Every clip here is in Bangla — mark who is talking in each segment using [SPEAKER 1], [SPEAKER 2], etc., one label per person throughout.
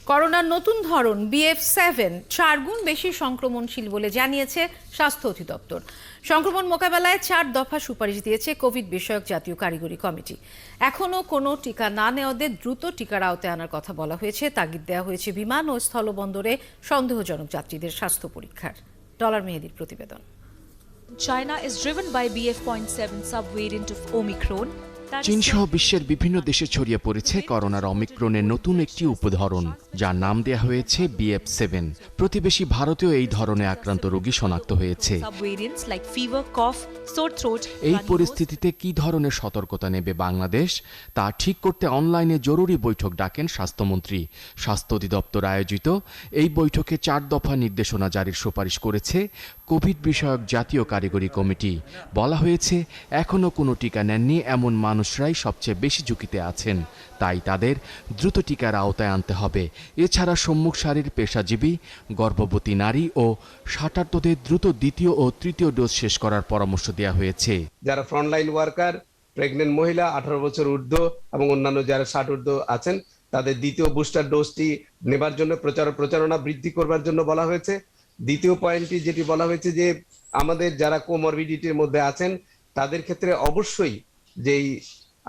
[SPEAKER 1] করোনার নতুন ধরন BF7 4 গুণ বেশি সংক্রমণশীল বলে জানিয়েছে স্বাস্থ্য অধিদপ্তর। সংক্রমণ মোকাবেলায় 4 দফা সুপারিশ দিয়েছে কোভিড বিষয়ক জাতীয় কারিগরি কমিটি। এখনও কোনো টিকা না নেওয়াদের দ্রুত টিকার আওতায় আনার কথা বলা হয়েছে। তাগিদ দেওয়া হয়েছে বিমান ও স্থলবন্দরে সন্দেহজনক যাত্রীদের স্বাস্থ্য পরীক্ষার। ডলার মেহেদির প্রতিবেদন।
[SPEAKER 2] China is driven by BF.7 subvariant of Omicron.
[SPEAKER 3] চীন সহ বিশ্বের বিভিন্ন দেশে ছড়িয়ে পড়েছে করোনার অমিক্রনের নতুন একটি উপধরন, যার নাম দেয়া হয়েছে BF7। প্রতিবেশী ভারতেও এই ধরনের আক্রান্ত রোগী শনাক্ত হয়েছে।
[SPEAKER 2] Subvariants like fever, cough, sore throat.
[SPEAKER 3] এই পরিস্থিতিতে কি ধরনের সতর্কতা নেবে বাংলাদেশ তা ঠিক করতে অনলাইনে জরুরি বৈঠক ডাকেন স্বাস্থ্যমন্ত্রী। স্বাস্থ্য অধিদপ্তর আয়োজিত এই বৈঠকে 4 দফা নির্দেশনা জারির সুপারিশ করেছে কোভিড বিষয়ক জাতীয় কারিগরি কমিটি। বলা হয়েছে, এখনও কোনো টিকা নেননি এমন মানুষরাই সবচেয়ে বেশি ঝুঁকিতে আছেন, তাই তাদের দ্রুত টিকার আওতায় আনতে হবে। এছাড়া সম্মুখ সারির পেশাজীবী, গর্ভবতী নারী ও সাঁতারুদের দ্রুত দ্বিতীয় ও তৃতীয় ডোজ শেষ করার পরামর্শ দেওয়া হয়েছে।
[SPEAKER 4] যারা ফ্রন্টলাইন ওয়ার্কার, প্রেগনেন্ট মহিলা, 18 বছর ঊর্ধ্ব এবং অন্যান্য যারা 60 ঊর্ধ্ব আছেন তাদের দ্বিতীয় বুস্টার ডোজটি নেবার জন্য প্রচারণা বৃদ্ধি করবার জন্য বলা হয়েছে। দ্বিতীয় পয়েন্টটি যেটি বলা হয়েছে যে আমাদের যারা কোমরবিডিটির মধ্যে আছেন তাদের ক্ষেত্রে অবশ্যই যেই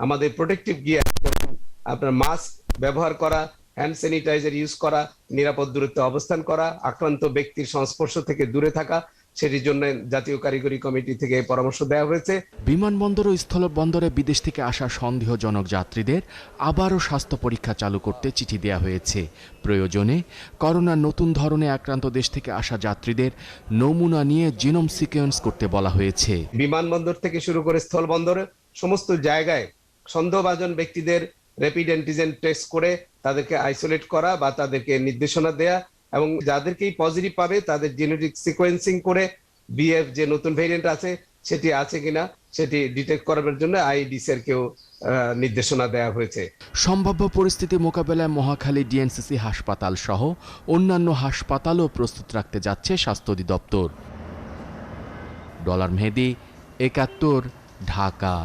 [SPEAKER 4] আমাদের প্রোটেক্টিভ গিয়ার, যেমন আপনার মাস্ক ব্যবহার করা, হ্যান্ড স্যানিটাইজার ইউজ করা, নিরাপদ দূরত্বে অবস্থান করা, আক্রান্ত ব্যক্তির সংস্পর্শ থেকে দূরে থাকা, সেটির জন্য জাতীয় কারিগরি কমিটি থেকে পরামর্শ দেওয়া হয়েছে।
[SPEAKER 3] বিমানবন্দর ও স্থলবন্দরে বিদেশ থেকে আসা সন্দেহজনক যাত্রীদের আবারও স্বাস্থ্য পরীক্ষা চালু করতে চিঠি দেওয়া হয়েছে। প্রয়োজনে করোনার নতুন ধরনের আক্রান্ত দেশ থেকে আসা যাত্রীদের নমুনা নিয়ে জিনোম সিকোয়েন্স করতে বলা হয়েছে।
[SPEAKER 4] বিমানবন্দর থেকে শুরু করে স্থলবন্দরে সমস্ত জায়গায় সন্দেহভাজন ব্যক্তিদের র্যাপিড অ্যান্টিজেন টেস্ট করে তাদেরকে আইসোলেট করা বা তাদেরকে নির্দেশনা দেয়া এবং যাদেরকেই পজিটিভ পাবে তাদের জেনেটিক সিকোয়েন্সিং করে BF যে নতুন ভেরিয়েন্ট আছে সেটি আছে কিনা সেটি ডিটেক্ট করার জন্য IEDC কেও নির্দেশনা দেওয়া হয়েছে।
[SPEAKER 3] সম্ভাব্য পরিস্থিতি মোকাবেলায় মহাখালী DNCC হাসপাতাল সহ অন্যান্য হাসপাতালও প্রস্তুত রাখতে যাচ্ছে স্বাস্থ্য অধিদপ্তর। ডলার মেহেদি, ৭১, ঢাকা।